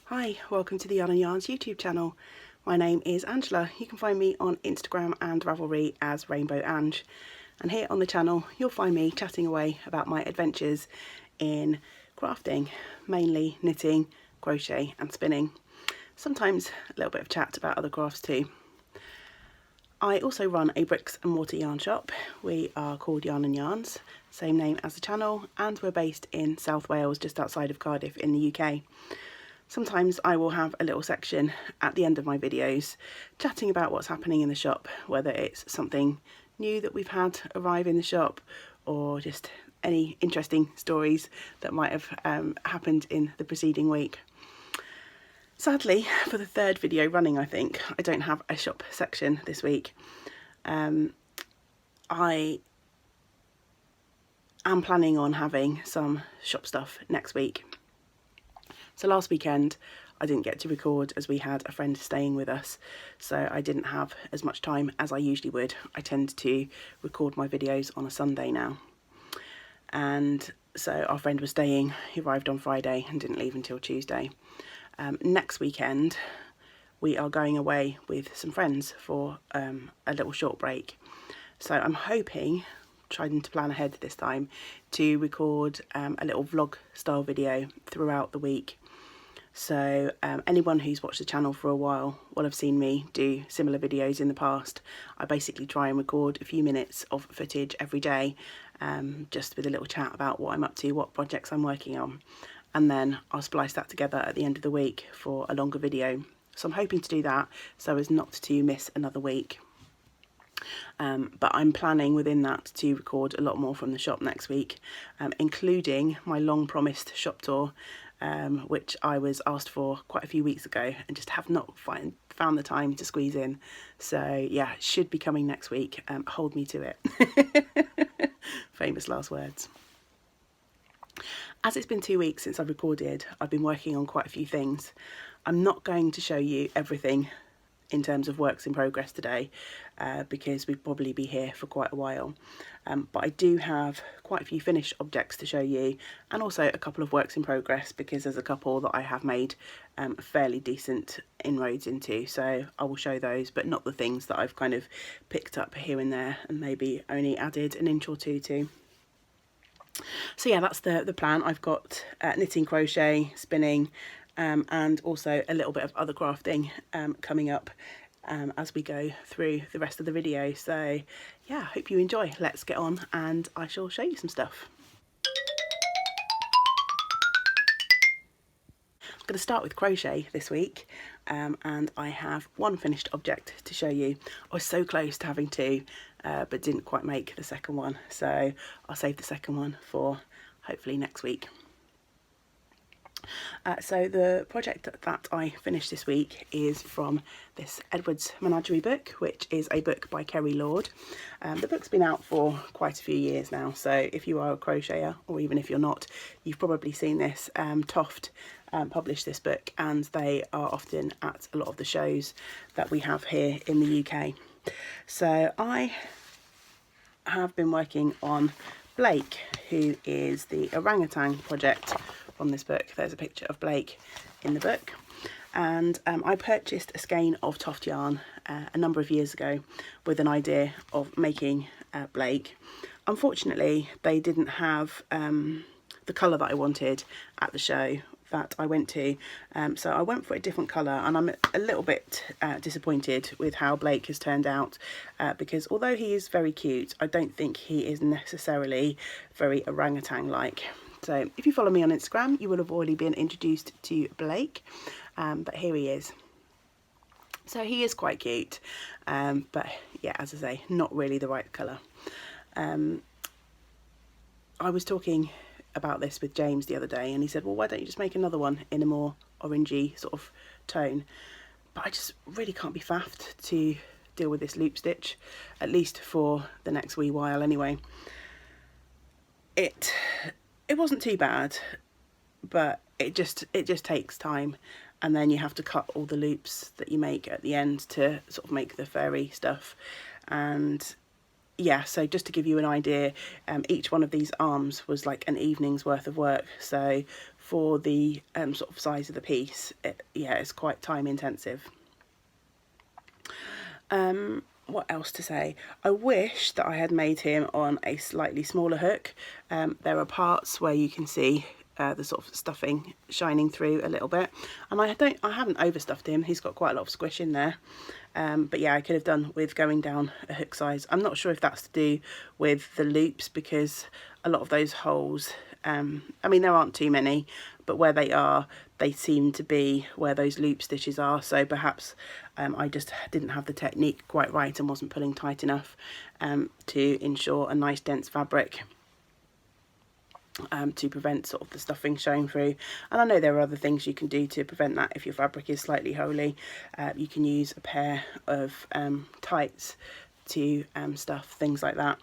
Hi, welcome to the Yarn and Yarns YouTube channel. My name is Angela. You can find me on Instagram and Ravelry as Rainbow Ange. And here on the channel you'll find me chatting away about my adventures in crafting, mainly knitting, crochet and spinning. Sometimes a little bit of chat about other crafts too. I also run a bricks and mortar yarn shop. We are called Yarn and Yarns, same name as the channel, and we're based in South Wales, just outside of Cardiff in the UK. Sometimes I will have a little section at the end of my videos chatting about what's happening in the shop, whether it's something new that we've had arrive in the shop or just any interesting stories that might have happened in the preceding week. Sadly, for the third video running, I think, I don't have a shop section this week. I am planning on having some shop stuff next week. So last weekend I didn't get to record as we had a friend staying with us, so I didn't have as much time as I usually would. I tend to record my videos on a Sunday now. And so our friend was staying, he arrived on Friday and didn't leave until Tuesday. Next weekend we are going away with some friends for a little short break. So I'm hoping, trying to plan ahead this time, to record a little vlog style video throughout the week. So anyone who's watched the channel for a while will have seen me do similar videos in the past. I basically try and record a few minutes of footage every day, just with a little chat about what I'm up to, what projects I'm working on, and then I'll splice that together at the end of the week for a longer video. So I'm hoping to do that so as not to miss another week. But I'm planning within that to record a lot more from the shop next week, including my long promised shop tour, which I was asked for quite a few weeks ago and just have not found the time to squeeze in. So yeah, it should be coming next week. Hold me to it. Famous last words. As it's been 2 weeks since I've recorded, I've been working on quite a few things. I'm not going to show you everything in terms of works in progress today, because we'd probably be here for quite a while. But I do have quite a few finished objects to show you, and also a couple of works in progress, because there's a couple that I have made fairly decent inroads into. So I will show those, but not the things that I've kind of picked up here and there and maybe only added an inch or two to. So yeah, that's the plan. I've got knitting, crochet, spinning, and also a little bit of other crafting coming up as we go through the rest of the video. So yeah, hope you enjoy. Let's get on and I shall show you some stuff. I'm going to start with crochet this week, and I have one finished object to show you. I was so close to having two, but didn't quite make the second one, so I'll save the second one for hopefully next week. So the project that I finished this week is from this Edward's Menagerie book, which is a book by Kerry Lord. The book's been out for quite a few years now, so if you are a crocheter, or even if you're not, you've probably seen this. Toft published this book, and they are often at a lot of the shows that we have here in the UK. So I have been working on Blake, who is the orangutan project from this book. There's a picture of Blake in the book, and I purchased a skein of Toft yarn a number of years ago with an idea of making Blake. Unfortunately, they didn't have the colour that I wanted at the show that I went to, so I went for a different colour, and I'm a little bit disappointed with how Blake has turned out, because although he is very cute, I don't think he is necessarily very orangutan like. So if you follow me on Instagram, you will have already been introduced to Blake, but here he is. So he is quite cute, but yeah, as I say, not really the right colour. I was talking about this with James the other day, and he said, well, why don't you just make another one in a more orangey sort of tone? But I just really can't be faffed to deal with this loop stitch, at least for the next wee while anyway. It wasn't too bad, but it just takes time, and then you have to cut all the loops that you make at the end to sort of make the fairy stuff. And yeah, so just to give you an idea, each one of these arms was like an evening's worth of work. So for the sort of size of the piece, yeah, it's quite time intensive. What else to say? I wish that I had made him on a slightly smaller hook. There are parts where you can see the sort of stuffing shining through a little bit, and I haven't overstuffed him. He's got quite a lot of squish in there, but yeah, I could have done with going down a hook size. I'm not sure if that's to do with the loops, because a lot of those holes, I mean, there aren't too many, but where they are, they seem to be where those loop stitches are, so perhaps I just didn't have the technique quite right and wasn't pulling tight enough to ensure a nice dense fabric to prevent sort of the stuffing showing through. And I know there are other things you can do to prevent that. If your fabric is slightly holey, you can use a pair of tights to stuff things like that.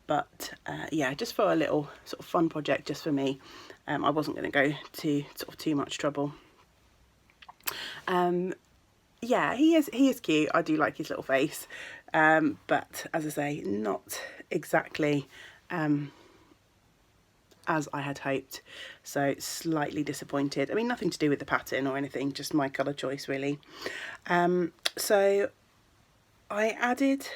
But yeah, just for a little sort of fun project just for me, I wasn't going to go to sort of too much trouble. Yeah, he is cute. I do like his little face, but as I say, not exactly as I had hoped, so slightly disappointed. I mean, nothing to do with the pattern or anything, just my colour choice really. So I added,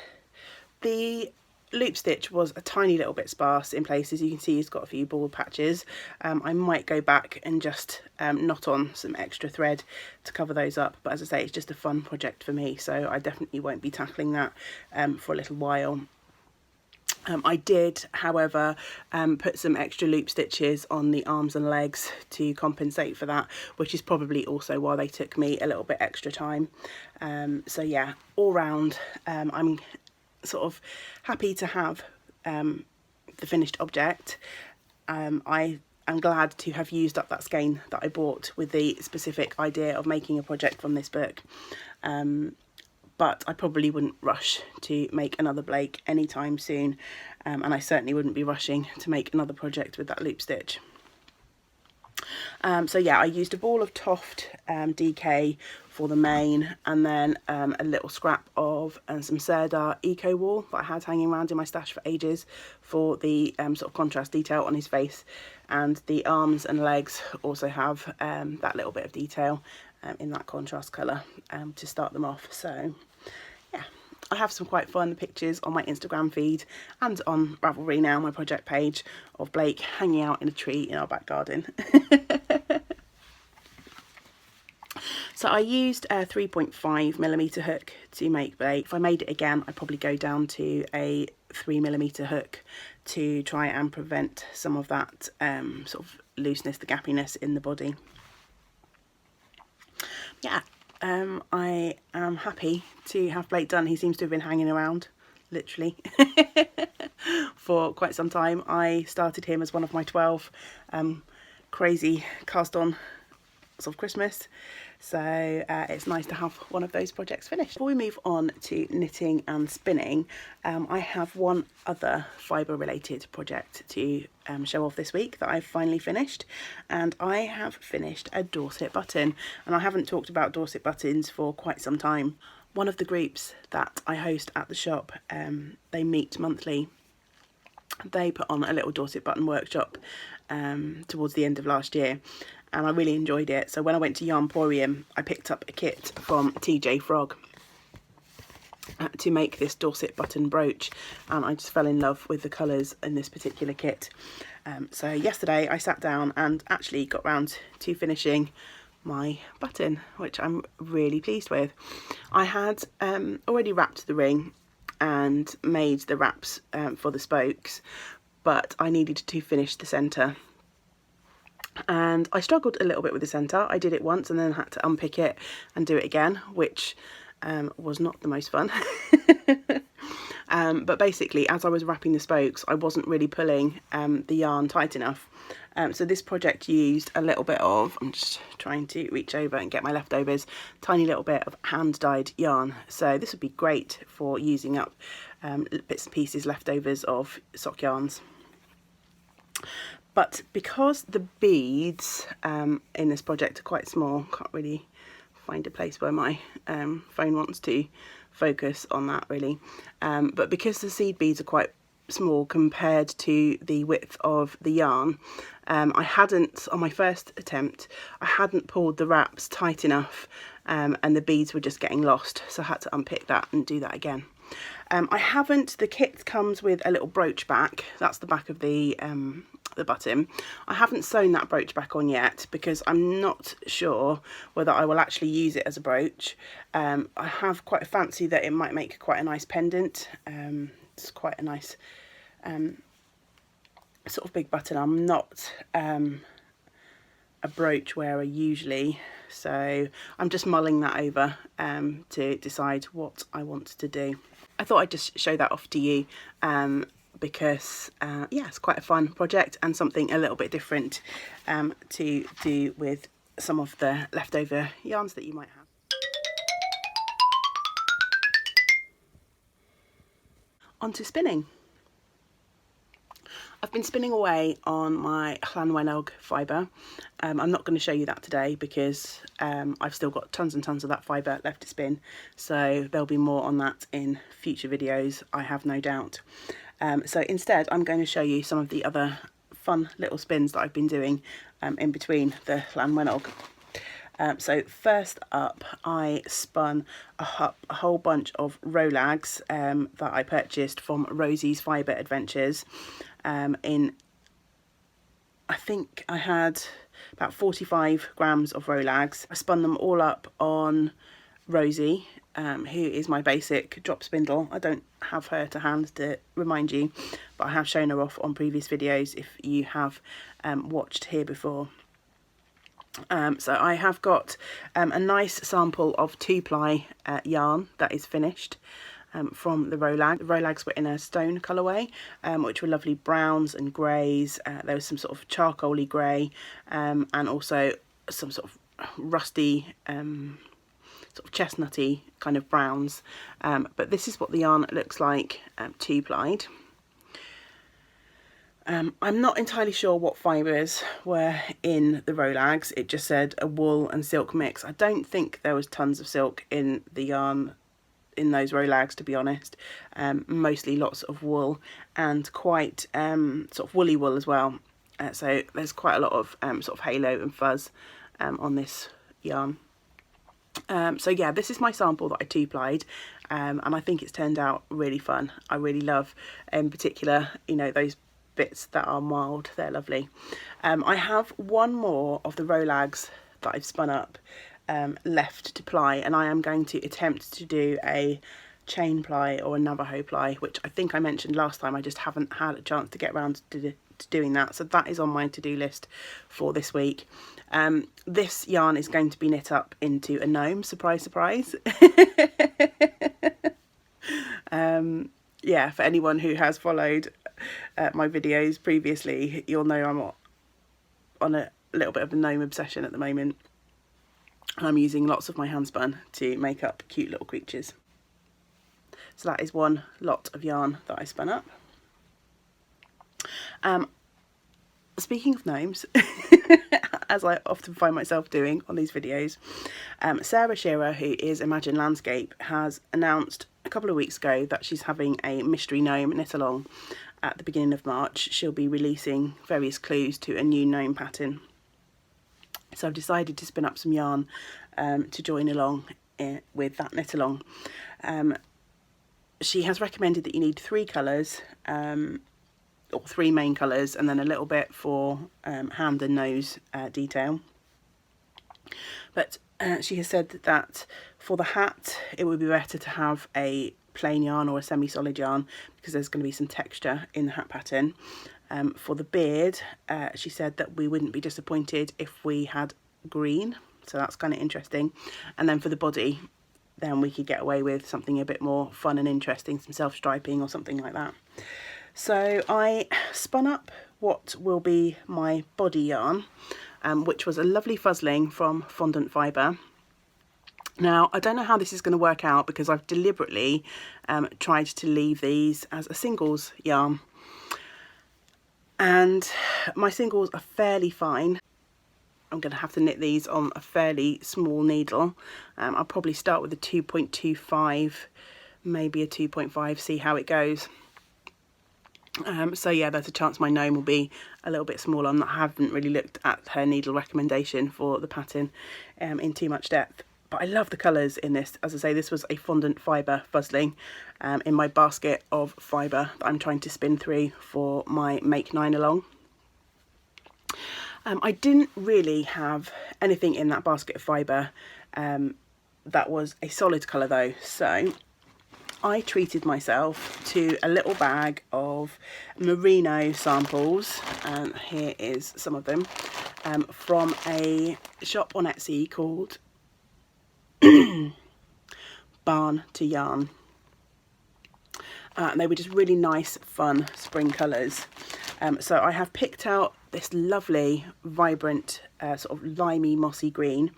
the loop stitch was a tiny little bit sparse in places. You can see he's got a few bald patches. I might go back and just knot on some extra thread to cover those up, but as I say, it's just a fun project for me, so I definitely won't be tackling that for a little while. I did, however, put some extra loop stitches on the arms and legs to compensate for that, which is probably also why they took me a little bit extra time. So yeah, all round, I'm sort of happy to have the finished object. I am glad to have used up that skein that I bought with the specific idea of making a project from this book. But I probably wouldn't rush to make another Blake anytime soon, and I certainly wouldn't be rushing to make another project with that loop stitch. So yeah, I used a ball of Toft DK for the main, and then a little scrap of some Serdar Eco Wool that I had hanging around in my stash for ages for the sort of contrast detail on his face. And the arms and legs also have that little bit of detail in that contrast colour to start them off. So yeah, I have some quite fun pictures on my Instagram feed and on Ravelry now, my project page, of Blake hanging out in a tree in our back garden. So I used a 3.5mm hook to make Blake. If I made it again, I'd probably go down to a 3mm hook to try and prevent some of that sort of looseness, the gappiness in the body. Yeah, I am happy to have Blake done. He seems to have been hanging around, literally, for quite some time. I started him as one of my 12 crazy cast on sort of Christmas, so it's nice to have one of those projects finished. Before we move on to knitting and spinning, I have one other fibre related project to show off this week that I've finally finished, and I have finished a Dorset button. And I haven't talked about Dorset buttons for quite some time. One of the groups that I host at the shop, they meet monthly. They put on a little Dorset button workshop towards the end of last year, and I really enjoyed it. So when I went to Yarnporium, I picked up a kit from TJ Frog to make this Dorset button brooch, and I just fell in love with the colours in this particular kit. So yesterday I sat down and actually got round to finishing my button, which I'm really pleased with. I had already wrapped the ring and made the wraps for the spokes, but I needed to finish the centre, and I struggled a little bit with the centre. I did it once and then had to unpick it and do it again, which was not the most fun. But basically, as I was wrapping the spokes, I wasn't really pulling the yarn tight enough. So this project used a little bit of, I'm just trying to reach over and get my leftovers, tiny little bit of hand-dyed yarn. So this would be great for using up bits and pieces, leftovers of sock yarns. But because the beads in this project are quite small, can't really find a place where my phone wants to focus on that really. But because the seed beads are quite small compared to the width of the yarn, I hadn't, on my first attempt, I hadn't pulled the wraps tight enough, and the beads were just getting lost, so I had to unpick that and do that again. I haven't, the kit comes with a little brooch back, that's the back of the button. I haven't sewn that brooch back on yet because I'm not sure whether I will actually use it as a brooch. I have quite a fancy that it might make quite a nice pendant. It's quite a nice sort of big button. I'm not a brooch wearer usually, so I'm just mulling that over to decide what I want to do. I thought I'd just show that off to you because yeah, it's quite a fun project and something a little bit different to do with some of the leftover yarns that you might have. On to spinning. I've been spinning away on my Llanwenog fibre. I'm not going to show you that today because I've still got tons and tons of that fibre left to spin, so there'll be more on that in future videos, I have no doubt. So instead I'm going to show you some of the other fun little spins that I've been doing in between the Llanwenog. So first up, I spun a whole bunch of Rolags that I purchased from Rosie's Fibre Adventures. I think I had about 45 grams of Rolags. I spun them all up on Rosie, who is my basic drop spindle. I don't have her to hand to remind you, but I have shown her off on previous videos if you have watched here before. So I have got a nice sample of 2-ply yarn that is finished from the Rolag. The Rolags were in a stone colourway, which were lovely browns and greys. There was some sort of charcoaly grey and also some sort of rusty, sort of chestnutty kind of browns. But this is what the yarn looks like 2-plied. I'm not entirely sure what fibres were in the Rolags. It just said a wool and silk mix. I don't think there was tons of silk in the yarn in those Rolags, to be honest. Mostly lots of wool and quite sort of woolly wool as well. So there's quite a lot of sort of halo and fuzz on this yarn. So yeah, this is my sample that I 2-plied, and I think it's turned out really fun. I really love, in particular, you know, those bits that are mild, they're lovely. I have one more of the Rolags that I've spun up left to ply, and I am going to attempt to do a chain ply or a Navajo ply, which I think I mentioned last time. I just haven't had a chance to get around to doing that, so that is on my to-do list for this week. This yarn is going to be knit up into a gnome, surprise surprise. Yeah, for anyone who has followed my videos previously, you'll know I'm on a little bit of a gnome obsession at the moment, and I'm using lots of my handspun to make up cute little creatures. So that is one lot of yarn that I spun up. Speaking of gnomes, as I often find myself doing on these videos, Sarah Shearer, who is Imagine Landscape, has announced a couple of weeks ago that she's having a mystery gnome knit along at the beginning of March. She'll be releasing various clues to a new gnome pattern. So I've decided to spin up some yarn to join along with that knit along. She has recommended that you need 3 colours, or 3 main colours, and then a little bit for hand and nose detail. But she has said that for the hat it would be better to have a plain yarn or a semi-solid yarn because there's going to be some texture in the hat pattern. For the beard, she said that we wouldn't be disappointed if we had green, so that's kind of interesting. And then for the body, then we could get away with something a bit more fun and interesting, some self-striping or something like that. So I spun up what will be my body yarn, which was a lovely fuzzling from Fondant Fibre. Now, I don't know how this is going to work out because I've deliberately tried to leave these as a singles yarn. And my singles are fairly fine. I'm going to have to knit these on a fairly small needle. I'll probably start with a 2.25, maybe a 2.5, see how it goes. So yeah, there's a chance my gnome will be a little bit smaller. I haven't really looked at her needle recommendation for the pattern in too much depth. But I love the colours in this. As I say, this was a fondant fibre fuzzling in my basket of fibre that I'm trying to spin through for my Make 9 Along. I didn't really have anything in that basket of fibre that was a solid colour though, so I treated myself to a little bag of merino samples, and here is some of them, from a shop on Etsy called Barn to Yarn. And they were just really nice, fun spring colours. So I have picked out this lovely, vibrant, sort of limey, mossy green,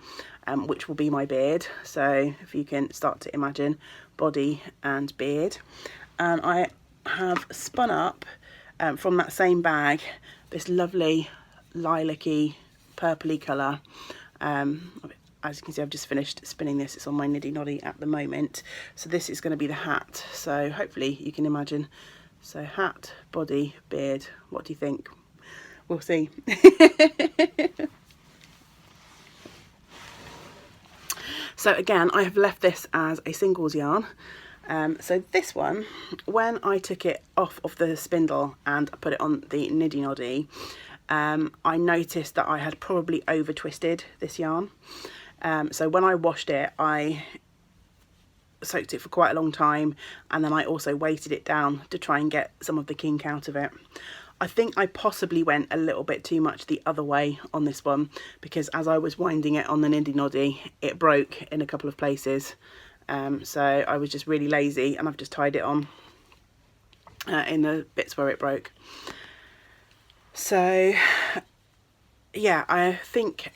which will be my beard. So if you can start to imagine body and beard. And I have spun up from that same bag this lovely lilac-y, purpley colour. As you can see, I've just finished spinning this. It's on my Niddy Noddy at the moment. So this is going to be the hat. So hopefully you can imagine. So hat, body, beard. What do you think? We'll see. So again, I have left this as a singles yarn. So this one, when I took it off of the spindle and I put it on the Niddy Noddy, I noticed that I had probably over twisted this yarn. So when I washed it, I soaked it for quite a long time, and then I also weighted it down to try and get some of the kink out of it. I think I possibly went a little bit too much the other way on this one, because as I was winding it on the Niddy Noddy, it broke in a couple of places. So I was just really lazy, and I've just tied it on in the bits where it broke. So yeah, I think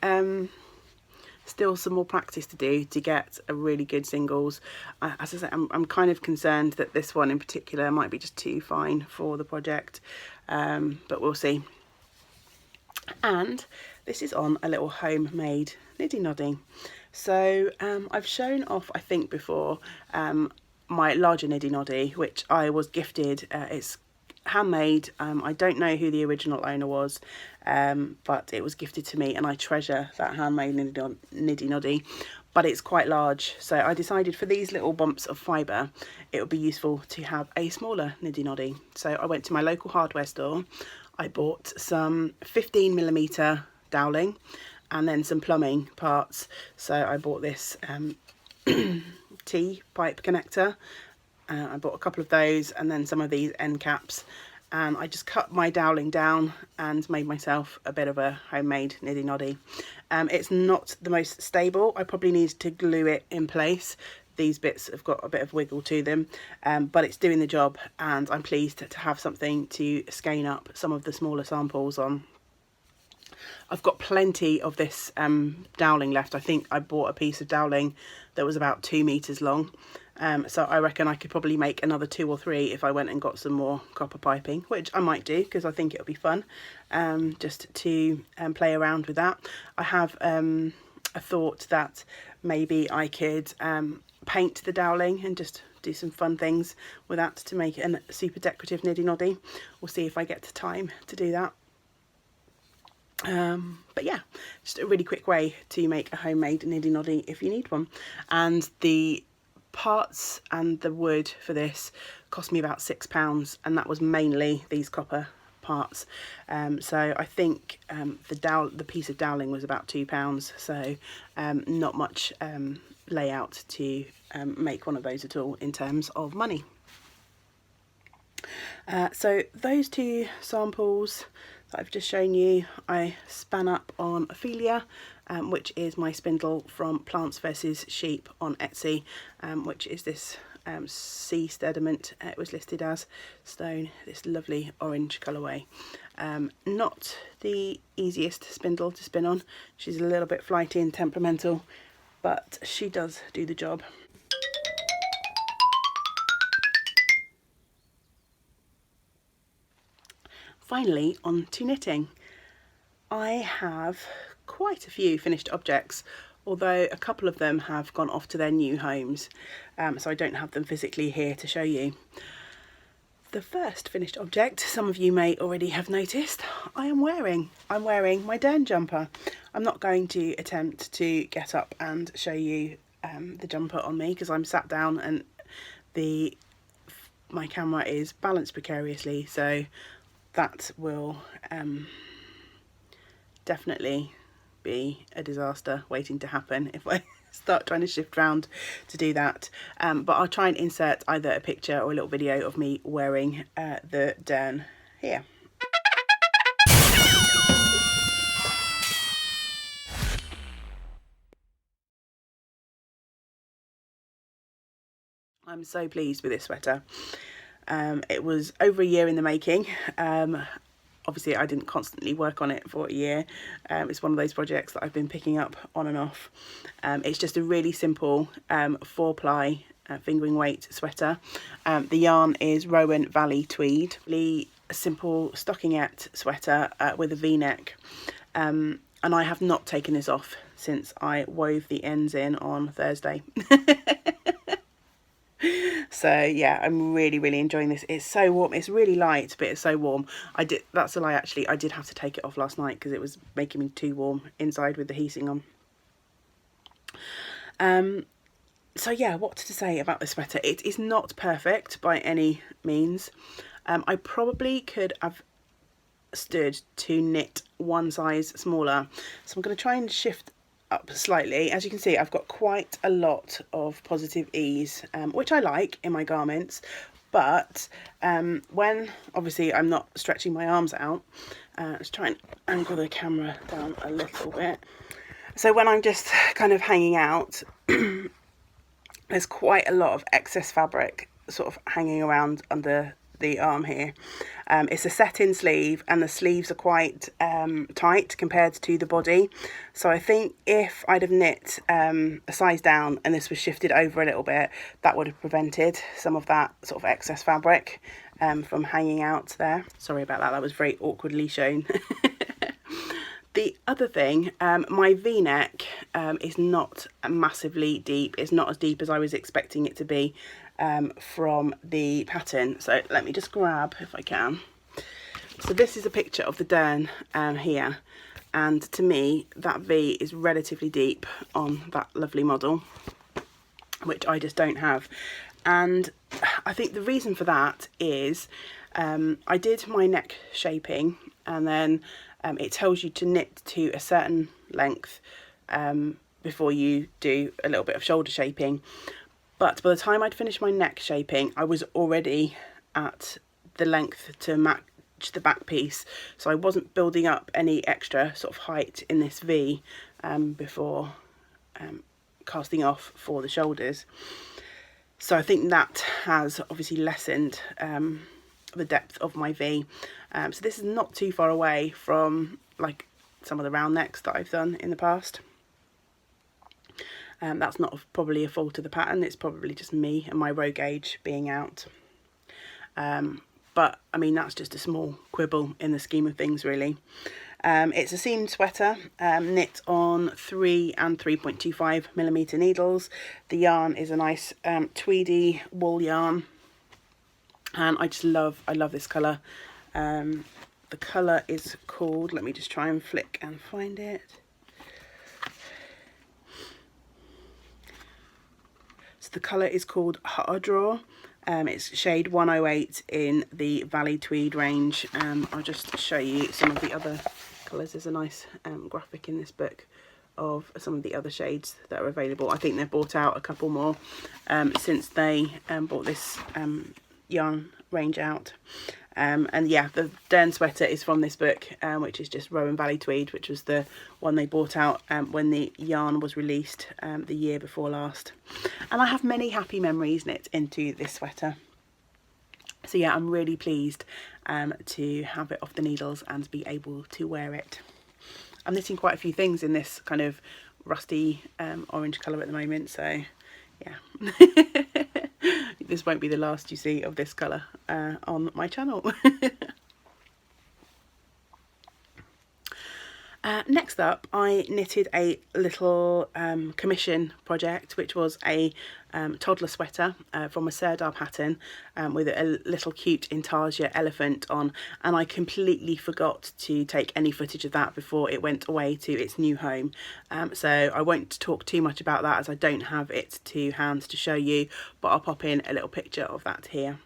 still some more practice to do to get a really good singles. As I say, I'm kind of concerned that this one in particular might be just too fine for the project, but we'll see. And this is on a little homemade Niddy Noddy. So I've shown off, I think before, my larger Niddy Noddy, which I was gifted. It's handmade. I don't know who the original owner was, but it was gifted to me, and I treasure that handmade Niddy Noddy, but it's quite large. So I decided for these little bumps of fibre, it would be useful to have a smaller Niddy Noddy. So I went to my local hardware store. I bought some 15mm doweling and then some plumbing parts. So I bought this T-pipe connector. I bought a couple of those, and then some of these end caps, and I just cut my doweling down and made myself a bit of a homemade Niddy Noddy. It's not the most stable. I probably need to glue it in place. These bits have got a bit of wiggle to them, but it's doing the job, and I'm pleased to have something to skein up some of the smaller samples on. I've got plenty of this doweling left. I think I bought a piece of doweling that was about 2 meters long. So I reckon I could probably make another 2 or 3 if I went and got some more copper piping, which I might do because I think it'll be fun just to play around with that. I have a thought that maybe I could paint the doweling and just do some fun things with that to make a super decorative Niddy Noddy. We'll see if I get the time to do that. But yeah, just a really quick way to make a homemade Niddy Noddy if you need one. And the parts and the wood for this cost me about £6, and that was mainly these copper parts. So I think the piece of doweling was about £2, so not much layout to make one of those at all in terms of money. So those 2 samples that I've just shown you, I span up on Ophelia, which is my spindle from Plants vs Sheep on Etsy, which is this sea sediment. It was listed as stone, this lovely orange colourway. Not the easiest spindle to spin on. She's a little bit flighty and temperamental, but she does do the job. Finally, on to knitting. I have quite a few finished objects, although a couple of them have gone off to their new homes, so I don't have them physically here to show you. The first finished object, some of you may already have noticed, I'm wearing my Dern jumper. I'm not going to attempt to get up and show you the jumper on me because I'm sat down and my camera is balanced precariously, so that will definitely be a disaster waiting to happen if I start trying to shift round to do that. But I'll try and insert either a picture or a little video of me wearing the Dern here. I'm so pleased with this sweater. It was over a year in the making. Obviously I didn't constantly work on it for a year. It's one of those projects that I've been picking up on and off. It's just a really simple 4-ply fingering weight sweater. The yarn is Rowan Valley Tweed. Really simple stockingette sweater with a v-neck. And I have not taken this off since I wove the ends in on Thursday. So yeah, I'm really enjoying this. It's so warm. It's really light, but it's so warm. That's a lie actually. I did have to take it off last night because it was making me too warm inside with the heating on. So yeah, what to say about this sweater? It is not perfect by any means. I probably could have stood to knit one size smaller. So I'm going to try and shift up slightly. As you can see, I've got quite a lot of positive ease, which I like in my garments, but when obviously I'm not stretching my arms out, let's try and angle the camera down a little bit. So when I'm just kind of hanging out, there's quite a lot of excess fabric sort of hanging around under the arm here. It's a set-in sleeve and the sleeves are quite tight compared to the body, so I think if I'd have knit a size down and this was shifted over a little bit, that would have prevented some of that sort of excess fabric from hanging out there. Sorry about that, that was very awkwardly shown. The other thing, my v-neck is not massively deep. It's not as deep as I was expecting it to be from the pattern. So let me just grab, if I can. So this is a picture of the Dern here. And to me, that V is relatively deep on that lovely model, which I just don't have. And I think the reason for that is I did my neck shaping, and then it tells you to knit to a certain length before you do a little bit of shoulder shaping. But by the time I'd finished my neck shaping, I was already at the length to match the back piece. So I wasn't building up any extra sort of height in this V before casting off for the shoulders. So I think that has obviously lessened the depth of my V. So this is not too far away from like some of the round necks that I've done in the past. That's not probably a fault of the pattern, it's probably just me and my row gauge being out. But I mean, that's just a small quibble in the scheme of things really. It's a seamed sweater, knit on 3 and 3.25mm needles. The yarn is a nice tweedy wool yarn, and I love this colour. The colour is called, let me just try and flick and find it. So the colour is called Hardraw. It's shade 108 in the Valley Tweed range. I'll just show you some of the other colours. There's a nice graphic in this book of some of the other shades that are available. I think they've brought out a couple more since they brought this yarn range out. And yeah, the Dern sweater is from this book, which is just Rowan Valley Tweed, which was the one they brought out when the yarn was released the year before last. And I have many happy memories knit into this sweater. So yeah, I'm really pleased to have it off the needles and be able to wear it. I'm knitting quite a few things in this kind of rusty orange colour at the moment, so yeah. This won't be the last you see of this colour on my channel. Next up, I knitted a little commission project, which was a toddler sweater from a Serdar pattern with a little cute intarsia elephant on, and I completely forgot to take any footage of that before it went away to its new home. So I won't talk too much about that as I don't have it to hand to show you, but I'll pop in a little picture of that here.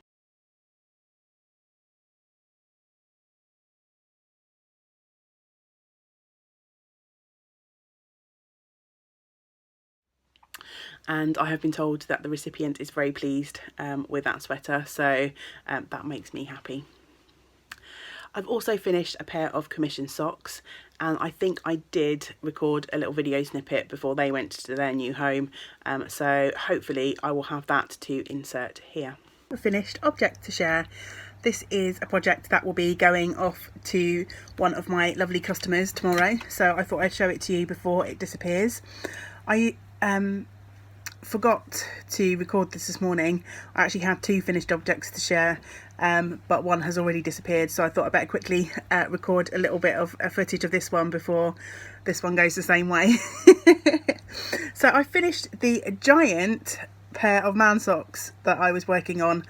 And I have been told that the recipient is very pleased with that sweater, so that makes me happy. I've also finished a pair of commission socks, and I think I did record a little video snippet before they went to their new home, so hopefully I will have that to insert here. A finished object to share. This is a project that will be going off to one of my lovely customers tomorrow, so I thought I'd show it to you before it disappears. I forgot to record this morning. I actually had two finished objects to share, but one has already disappeared, so I thought I'd better quickly record a little bit of footage of this one before this one goes the same way. So I finished the giant pair of man socks that I was working on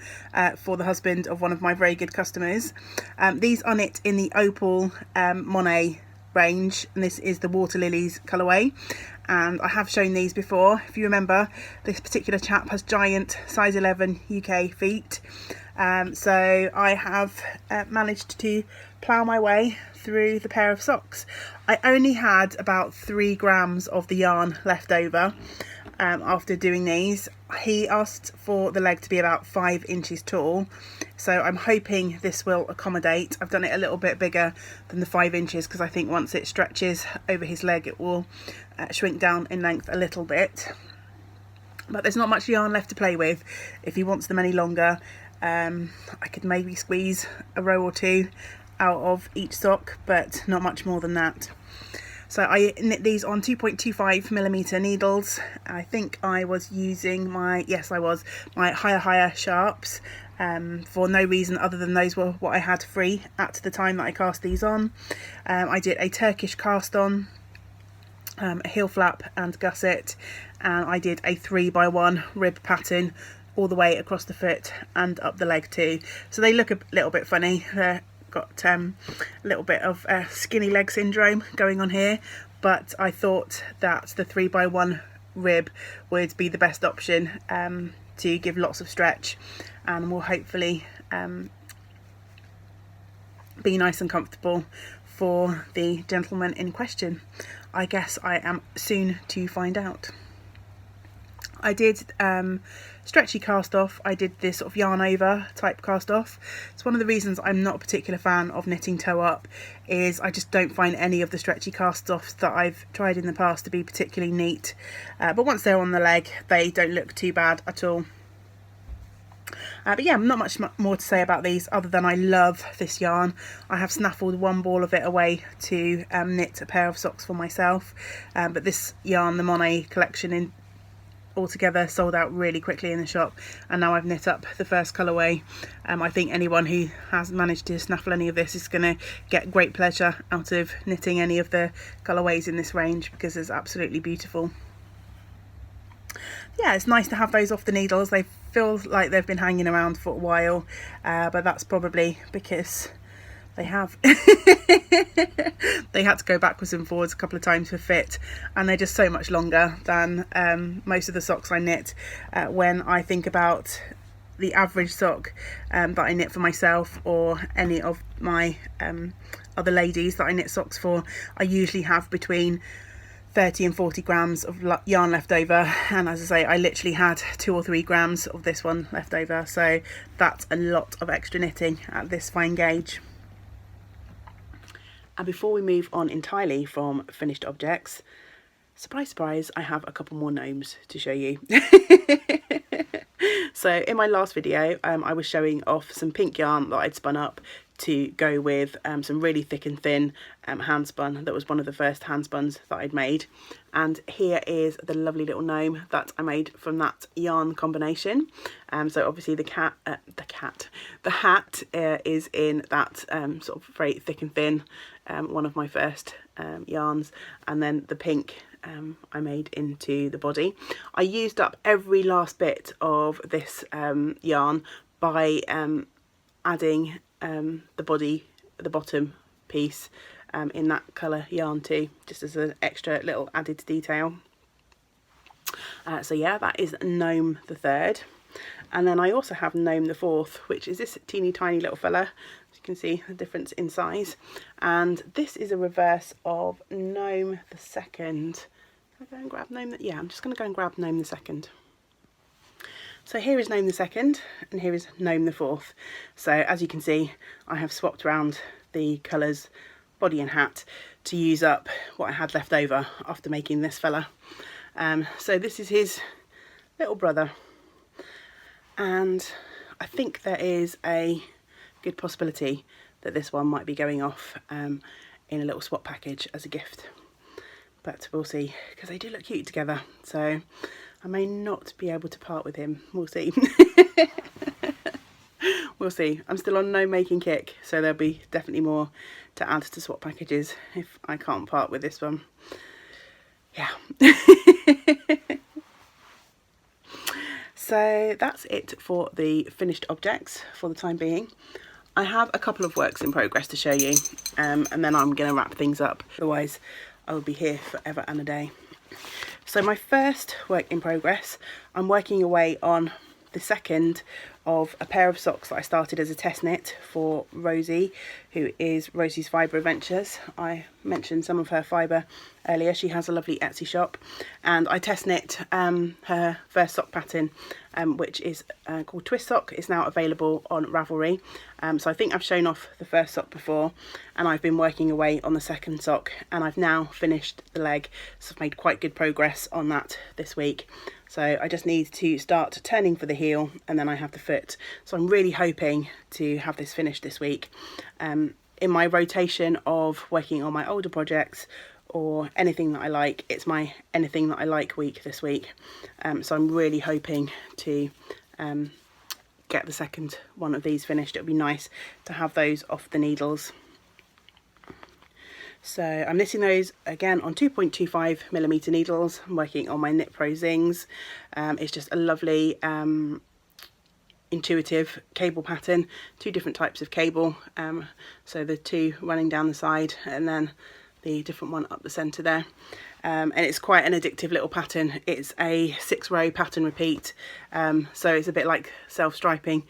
for the husband of one of my very good customers. These are knit in the Opal Monet range, and this is the Water Lilies colourway, and I have shown these before. If you remember, this particular chap has giant size 11 UK feet, so I have managed to plough my way through the pair of socks. I only had about 3 grams of the yarn left over after doing these. He asked for the leg to be about 5 inches tall, so I'm hoping this will accommodate. I've done it a little bit bigger than the 5 inches because I think once it stretches over his leg it will shrink down in length a little bit. But there's not much yarn left to play with. If he wants them any longer, I could maybe squeeze a row or two out of each sock, but not much more than that. So I knit these on 2.25mm needles. I think I was using my higher sharps for no reason other than those were what I had free at the time that I cast these on. I did a Turkish cast on, a heel flap and gusset, and I did a 3x1 rib pattern all the way across the foot and up the leg too. So they look a little bit funny. They're got a little bit of skinny leg syndrome going on here, but I thought that the 3x1 rib would be the best option to give lots of stretch and will hopefully be nice and comfortable for the gentleman in question. I guess I am soon to find out. I did stretchy cast off. I did this sort of yarn over type cast off. It's one of the reasons I'm not a particular fan of knitting toe up, is I just don't find any of the stretchy cast offs that I've tried in the past to be particularly neat, but once they're on the leg they don't look too bad at all. But yeah, not much more to say about these other than I love this yarn. I have snaffled one ball of it away to knit a pair of socks for myself, but this yarn, the Monet collection in altogether, sold out really quickly in the shop, and now I've knit up the first colourway. I think anyone who has managed to snaffle any of this is going to get great pleasure out of knitting any of the colourways in this range because it's absolutely beautiful. Yeah, it's nice to have those off the needles. They feel like they've been hanging around for a while, but that's probably because they have. They had to go backwards and forwards a couple of times for fit, and they're just so much longer than most of the socks I knit. When I think about the average sock that I knit for myself or any of my other ladies that I knit socks for, I usually have between 30 and 40 grams of yarn left over, and as I say, I literally had 2 or 3 grams of this one left over, so that's a lot of extra knitting at this fine gauge. And before we move on entirely from finished objects, surprise surprise, I have a couple more gnomes to show you. So in my last video I was showing off some pink yarn that I'd spun up to go with some really thick and thin hand spun. That was one of the first hand spuns that I'd made. And here is the lovely little gnome that I made from that yarn combination. So obviously the hat is in that sort of very thick and thin, one of my first yarns, and then the pink I made into the body. I used up every last bit of this yarn by adding the bottom piece in that colour yarn too, just as an extra little added detail. So yeah, that is Gnome the third. And then I also have Gnome the fourth, which is this teeny tiny little fella. As you can see the difference in size. And this is a reverse of Gnome the second. Can I go and grab Gnome? Yeah, I'm just going to go and grab Gnome the second. So here is Gnome the second, and here is Gnome the fourth. So as you can see, I have swapped around the colours, body and hat, to use up what I had left over after making this fella. So this is his little brother, and I think there is a good possibility that this one might be going off in a little swap package as a gift, but we'll see, because they do look cute together. So I may not be able to part with him. We'll see. We'll see. I'm still on no making kick, so there'll be definitely more to add to swap packages if I can't part with this one. Yeah. So that's it for the finished objects for the time being. I have a couple of works in progress to show you, and then I'm going to wrap things up. Otherwise, I will be here forever and a day. So my first work in progress, I'm working away on the second of a pair of socks that I started as a test knit for Rosie, who is Rosie's Fibre Adventures. I mentioned some of her fibre earlier. She has a lovely Etsy shop, and I test knit her first sock pattern, which is called Twist Sock. It's now available on Ravelry. So I think I've shown off the first sock before, and I've been working away on the second sock, and I've now finished the leg, so I've made quite good progress on that this week. So I just need to start turning for the heel, and then I have the foot. So I'm really hoping to have this finished this week. In my rotation of working on my older projects or anything that I like, it's my anything that I like week this week. So I'm really hoping to get the second one of these finished. It would be nice to have those off the needles. So I'm knitting those again on 2.25mm needles. I'm working on my Knit Pro Zings. It's just a lovely intuitive cable pattern, two different types of cable, so the two running down the side and then the different one up the centre there. And it's quite an addictive little pattern. It's a 6-row pattern repeat, so it's a bit like self-striping,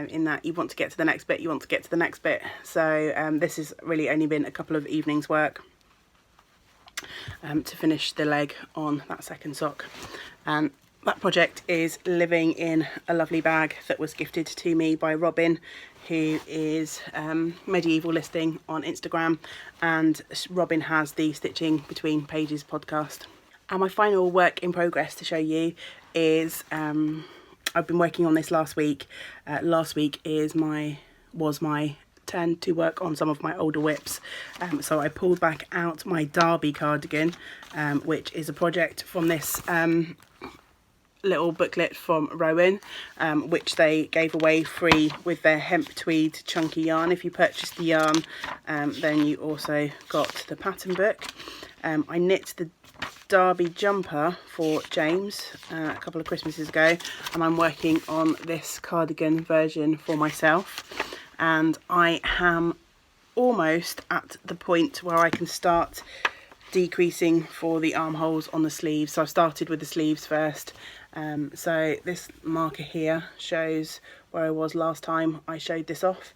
in that you want to get to the next bit, you want to get to the next bit. So this has really only been a couple of evenings work to finish the leg on that second sock. And that project is living in a lovely bag that was gifted to me by Robin, who is Medieval Listing on Instagram, and Robin has the Stitching Between Pages podcast. And my final work in progress to show you is I've been working on this last week. Last week was my turn to work on some of my older whips. So I pulled back out my Derby cardigan, which is a project from this little booklet from Rowan, which they gave away free with their hemp tweed chunky yarn. If you purchased the yarn, then you also got the pattern book. I knit the Derby jumper for James a couple of Christmases ago, and I'm working on this cardigan version for myself, and I am almost at the point where I can start decreasing for the armholes on the sleeves. So I've started with the sleeves first. So this marker here shows where I was last time I showed this off.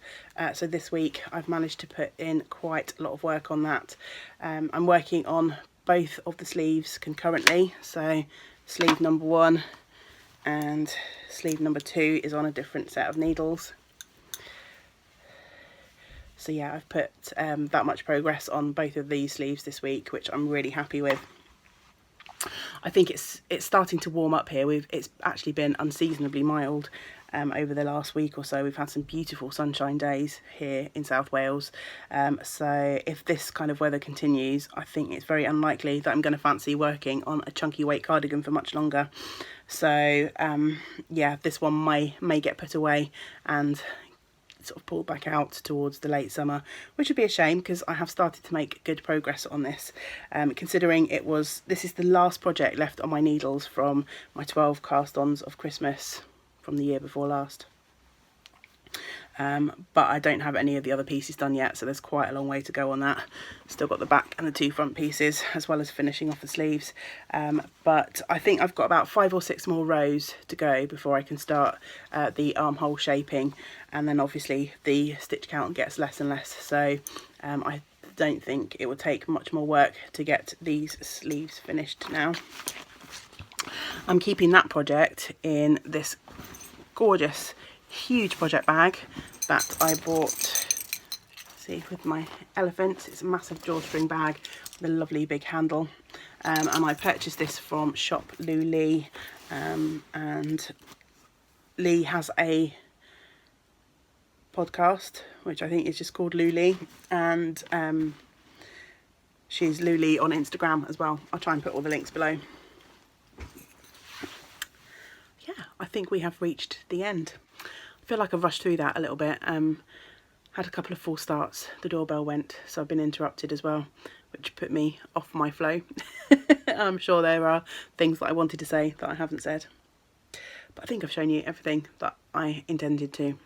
So this week I've managed to put in quite a lot of work on that. I'm working on both of the sleeves concurrently. So sleeve number 1 and sleeve number 2 is on a different set of needles. So yeah, I've put that much progress on both of these sleeves this week, which I'm really happy with. I think it's starting to warm up here. It's actually been unseasonably mild over the last week or so. We've had some beautiful sunshine days here in South Wales. So if this kind of weather continues, I think it's very unlikely that I'm going to fancy working on a chunky weight cardigan for much longer. So yeah, this one may get put away and sort of pulled back out towards the late summer, which would be a shame because I have started to make good progress on this, considering this is the last project left on my needles from my 12 cast-ons of Christmas from the year before last. But I don't have any of the other pieces done yet, so there's quite a long way to go on that. Still got the back and the 2 front pieces, as well as finishing off the sleeves. But I think I've got about 5 or 6 more rows to go before I can start the armhole shaping, and then obviously the stitch count gets less and less, so I don't think it will take much more work to get these sleeves finished now. I'm keeping that project in this gorgeous huge project bag that I bought, see, with my elephant. It's a massive drawstring bag with a lovely big handle, and I purchased this from shop Lou Lee, and Lee has a podcast which I think is just called Lou Lee, and she's Lou Lee on Instagram as well. I'll try and put all the links below. Yeah, I think we have reached the end. I feel like I've rushed through that a little bit. Had a couple of false starts. The doorbell went, so I've been interrupted as well, which put me off my flow. I'm sure there are things that I wanted to say that I haven't said, but I think I've shown you everything that I intended to.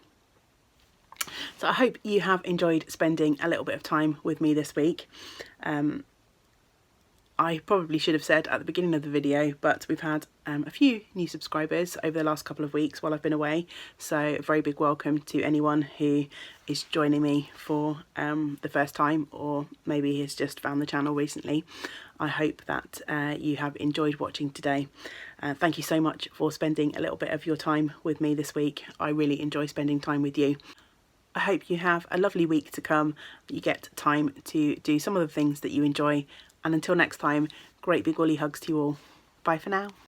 So I hope you have enjoyed spending a little bit of time with me this week. I probably should have said at the beginning of the video, but we've had a few new subscribers over the last couple of weeks while I've been away, so a very big welcome to anyone who is joining me for the first time, or maybe has just found the channel recently. I hope that you have enjoyed watching today. Thank you so much for spending a little bit of your time with me this week. I really enjoy spending time with you. I hope you have a lovely week to come, that you get time to do some of the things that you enjoy. And until next time, great big woolly hugs to you all. Bye for now.